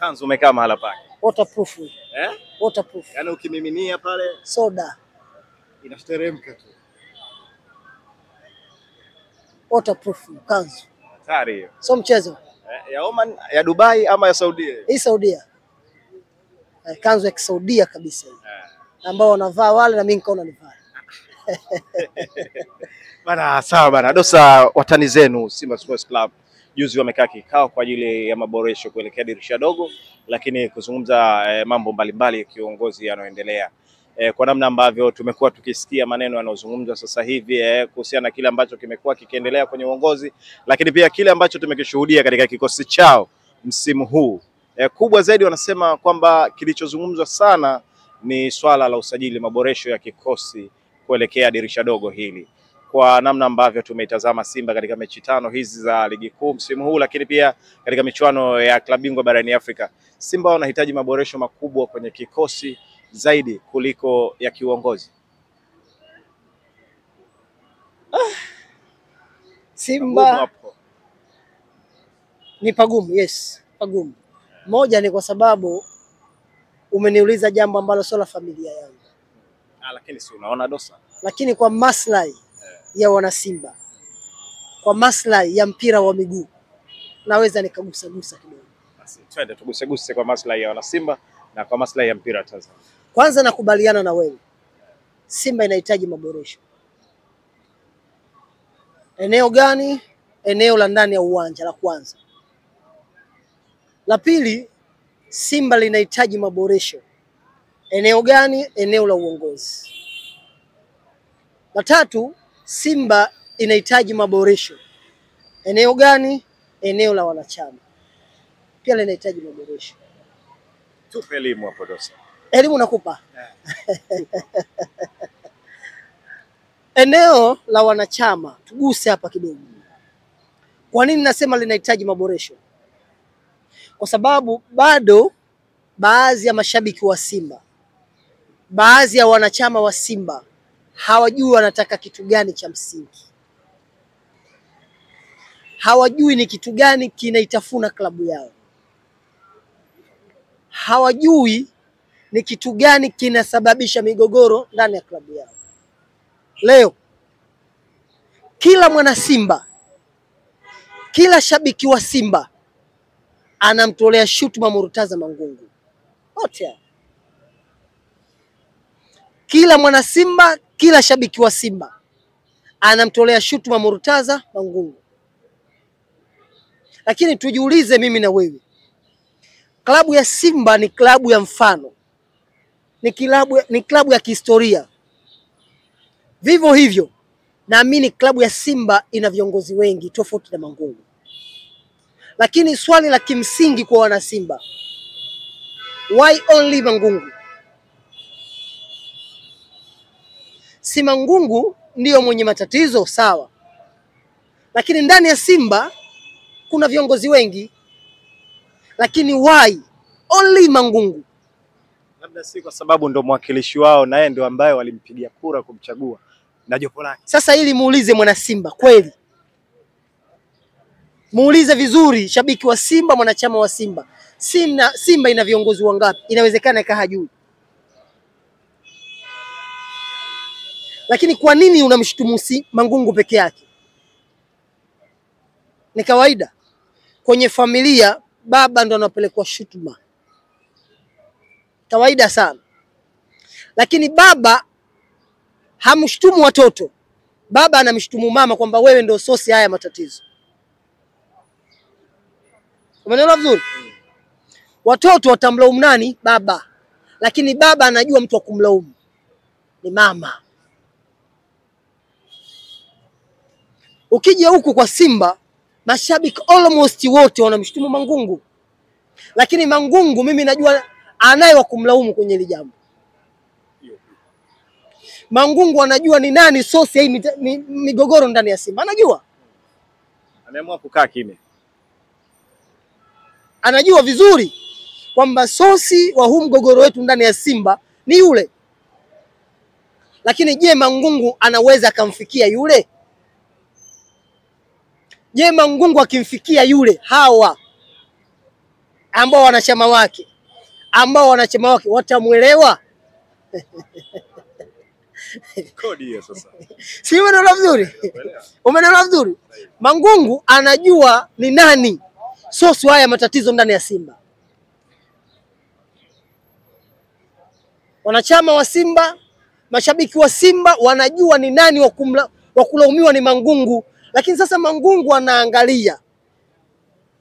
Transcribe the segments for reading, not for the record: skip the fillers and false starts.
Kanzu umekaa mahala pake. Waterproof. Waterproof. Yaani ukimiminia pale soda inateremka tu. Waterproof kanzu. Hatari hiyo. Sio mchezo. Ya Oman, ya Dubai ama ya Saudia? Hii Saudia. Kanzu ya Saudia kabisa hii. Ambao wanavaa wale na mimi nikaona nivaa. Bana sawa bana. Dosa, watani zenu Simba Sports Club juzi wamekaa kikao kwa ajili ya maboresho kuelekea dirisha dogo, lakini kuzungumza mambo mbalimbali ya kiongozi yanayoendelea. Kwa namna ambavyo tumekuwa tukisikia maneno yanayozungumzwa sasa hivi kuhusiana na kile ambacho kimekuwa kikiendelea kwenye uongozi, lakini pia kile ambacho tumekishuhudia katika kikosi chao msimu huu. Kubwa zaidi wanasema kwamba kilichozungumzwa sana ni swala la usajili, maboresho ya kikosi kuelekea dirisha dogo hili. Kwa namna ambavyo tumeitazama Simba katika mechi 5 hizi za ligi kuu msimu huu, lakini pia katika michuano ya klabu bingwa barani Afrika, Simba wanahitaji maboresho makubwa kwenye kikosi zaidi kuliko ya kiuongozi. Simba ni pagumu, yes, pagumu. Moja ni kwa sababu umeniuliza jambo ambalo sio la familia yangu. Lakini si unaona Dosa? Lakini kwa maslahi ya wana Simba, kwa maslahi ya mpira wa miguu, naweza nikagusa kidogo. Basi twende tuguse kwa maslahi ya wana Simba na kwa maslahi ya mpira Tanzania. Kwanza nakubaliana na wewe. Simba inahitaji maboresho. Eneo gani? Eneo la ndani ya uwanja la kwanza. La pili, Simba linahitaji maboresho. Eneo gani? Eneo la uongozi. La tatu, Simba inahitaji maboresho. Eneo gani? Eneo la wanachama. Pia linahitaji maboresho. Tupe elimu hapo Dosa. Elimu nakupa. Eneo la wanachama, tuguse hapa kidogo. Kwa nini nasema linahitaji maboresho? Kwa sababu bado baadhi ya mashabiki wa Simba, baadhi ya wanachama wa Simba hawajui wanataka kitu gani cha msingi. Hawajui ni kitu gani kinaitafuna klabu yao. Hawajui ni kitu gani kinasababisha migogoro ndani ya klabu yao. Leo kila mwana Simba, kila shabiki wa Simba anamtolea shutuma Murtaza Mangungu. Wote. Kila mwana Simba, kila shabiki wa Simba anamtolea shutuma Murtaza Mangungu. Lakini tujiulize mimi na wewe. Klabu ya Simba ni klabu ya mfano. Ni klabu ya kihistoria. Vivyo hivyo, naamini klabu ya Simba ina viongozi wengi tofauti na Mangungu. Lakini swali la kimsingi kwa wana Simba, why only Mangungu? Si Mangungu ndiyo mwenye matatizo, sawa. Lakini ndani ya Simba kuna viongozi wengi. Lakini why only Mangungu? Labda si kwa sababu ndo mwakilishi wao na yeye ndo ambaye walimpigia kura kumchagua na jopo lake. Sasa ili muulize mwana Simba kweli. Muulize vizuri shabiki wa Simba, mwanachama wa Simba. Simba ina viongozi wangapi? Inawezekana hajui. Lakini kwa nini unamshutumu Mangungu peke yake? Ni kawaida. Kwenye familia baba ndo anapelekwa shutuma. Kawaida sana. Lakini baba hamshtumu watoto. Baba anamshtumu mama kwamba wewe ndio sosi haya matatizo. Umeelewa vizuri? Watoto watamlaumu nani? Baba. Lakini baba anajua mtu wa kumlaumu ni mama. Ukija huku kwa Simba, mashabiki almost wote wanamshtumu Mangungu. Lakini Mangungu mimi najua anaye wa kumlaumu kwenye hili jambo. Mangungu anajua ni nani sosi hii migogoro ndani ya Simba. Anajua. Ameamua kukaa kimya. Anajua vizuri kwamba sosi wa huu mgogoro wetu ndani ya Simba ni yule. Lakini je, Mangungu anaweza akamfikia yule? Je, Mangungu akimfikia yule, hawa ambao wanachama wake watamuelewa. Kodi hiyo sasa. Si umeelewa vizuri? Umeelewa vizuri? Mangungu anajua ni nani sosi haya matatizo ndani ya Simba. Wanachama wa Simba, mashabiki wa Simba wanajua ni nani wa kulaumiwa ni Mangungu. Lakini sasa Mangungu anaangalia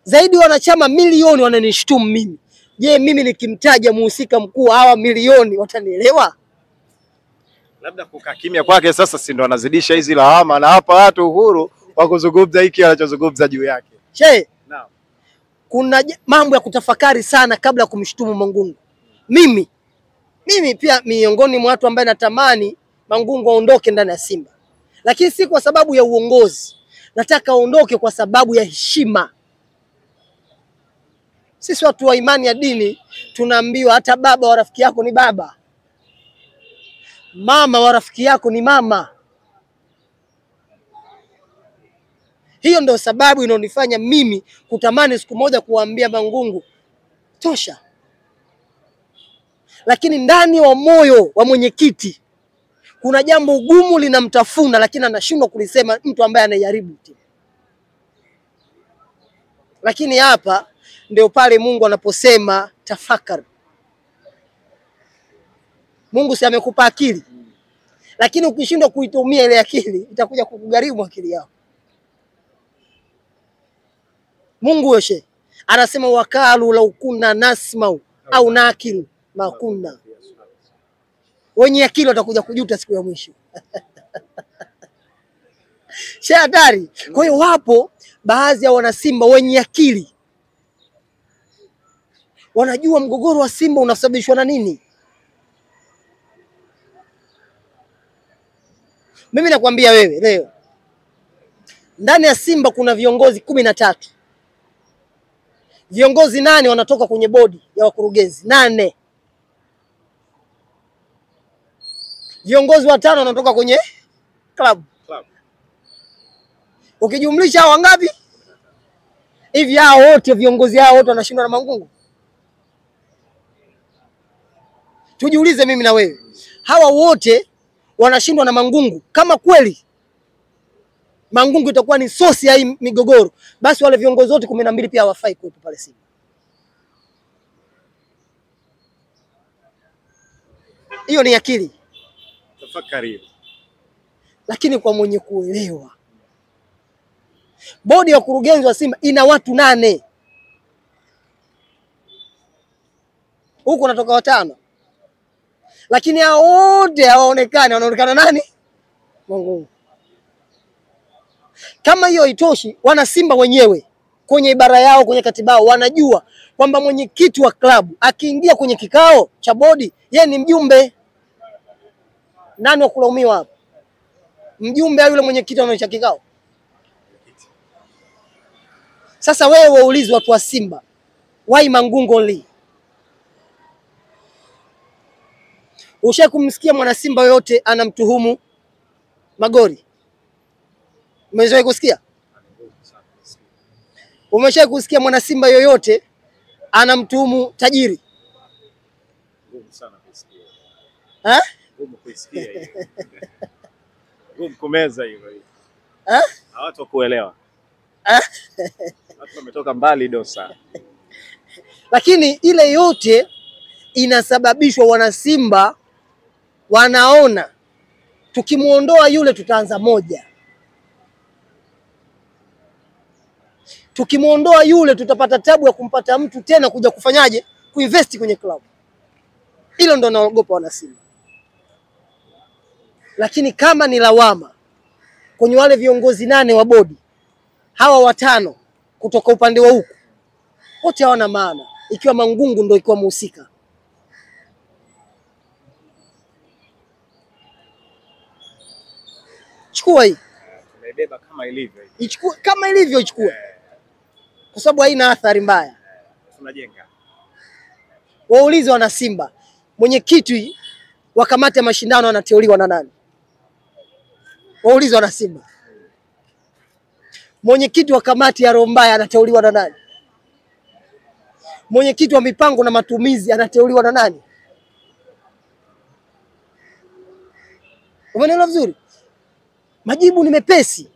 zaidi wanachama milioni wananishtumu mimi. Je, mimi nikimtaja muhusika mkuu hawa milioni watanielewa? Labda kukaa kimya kwake sasa si ndo anazidisha hizi lawama na hapa watu uhuru wa kuzungumza hiki anachozungumza juu yake. She, Naam. Kuna mambo ya kutafakari sana kabla ya kumshtumu Mangungu. Mimi pia miongoni mwa watu ambaye natamani Mangungu aondoke ndani ya Simba. Lakini si kwa sababu ya uongozi. Nataka aondoke kwa sababu ya heshima. Sisi watu wa imani ya dini tunaambiwa hata baba wa rafiki yako ni baba. Mama wa rafiki yako ni mama. Hiyo ndio sababu inonifanya mimi kutamani siku moja kuambia Mangungu tosha. Lakini ndani wa moyo wa mwenyekiti kuna jambo gumu linamtafuna, lakini anashindwa kulisema, mtu ambaye anajaribu timu. Lakini hapa ndio pale Mungu anaposema tafakari. Mungu si amekupa akili, lakini ukishindwa kuitumia ile akili itakuja kukugharimu akili yako. Mungu yoshe anasema wakalu la ukuna nasmau au nakilu makuna. Wenye akili watakuja kujuta siku ya mwisho. She hatari. Kwa hiyo wapo baadhi ya wanasimba wenye akili wanajua mgogoro wa Simba unasababishwa na nini. Mimi nakwambia wewe leo ndani ya Simba kuna viongozi 13. Viongozi 8 wanatoka kwenye bodi ya wakurugenzi 8. Viongozi 5 wanatoka kwenye klabu. Ukijumlisha hao ngapi? Hivi hao wote viongozi hao wote wanashindwa na Mangungu? Tujiulize mimi na wewe. Hawa wote wanashindwa na Mangungu. Kama kweli Mangungu itakuwa ni sosi ya hii migogoro, basi wale viongozi wote 12 pia hawafai kuwepo pale Simba. Hiyo ni akili. Tafakari. Lakini kwa mwenye kuelewa, bodi ya wakurugenzi wa Simba ina watu 8. Huko natoka 5. Lakini hao wote hawaonekani, wanaonekana nani? Mangungu. Kama hiyo itoshi, wana Simba wenyewe kwenye ibara yao, kwenye katiba yao wanajua kwamba mwenyekiti wa klabu akiingia kwenye kikao cha bodi, yeye ni mjumbe. Nani wa kulaumiwa hapa? Mjumbe au yule mwenyekiti anaocha kikao? Sasa wewe waulize watu wa Simba, why Mangungu only? Ushakumsikia mwana Simba yote anamtuhumu Magori? Umezoea kusikia? Umeshawahi kusikia mwana Simba yoyote anamtuhumu tajiri? Ngumu sana kusikia. Ha? Ngumu kusikia hiyo. Ngumu kumeza hiyo. Ha? Hawatu kuelewa. Watu wametoka mbali Dosa. Lakini ile yote inasababishwa wana Simba wanaona tukimuondoa yule tutaanza moja. Tukimuondoa yule tutapata tabu ya kumpata mtu tena kuja kufanyaje? Kuinvest kwenye klabu. Hilo ndo naogopa wana Simba. Lakini kama ni lawama kwenye wale viongozi 8 wa bodi, hawa 5 kutoka upande wa huku, wote hawana maana ikiwa Mangungu ndo ikiwa muhusika. Chukua hii. Umebeba kama ilivyo. Ichukue kama ilivyo, ichukue. Kwa sababu haina athari mbaya. Tunajenga. Waulize wana Simba, mwenyekiti wa kamati ya mashindano anateuliwa na nani? Waulize wana Simba. Mwenyekiti wa kamati ya Roho Mbaya anateuliwa na nani? mwenyekiti wa mipango na matumizi anateuliwa na nani? Umeelewa vizuri? Majibu ni mepesi.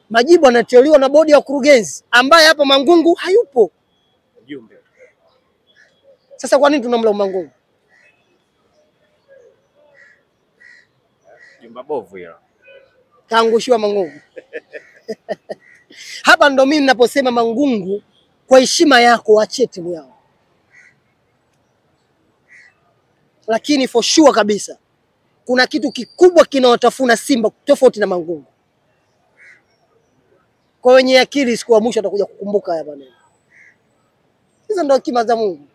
Majibu anateuliwa na bodi ya wakurugenzi ambaye hapa Mangungu hayupo. Jumbe. Sasa kwa nini tunamlaumu Mangungu? Jumba bovu hilo. Kaangushiwa Mangungu. Hapa ndo mimi ninaposema Mangungu, kwa heshima yako waachie timu yao. Lakini for sure kabisa kuna kitu kikubwa kinawatafuna Simba tofauti na Mangungu. Kwa wenye akili siku ya mwisho atakuja kukumbuka haya maneno. Hizo ndo hekima za Mungu.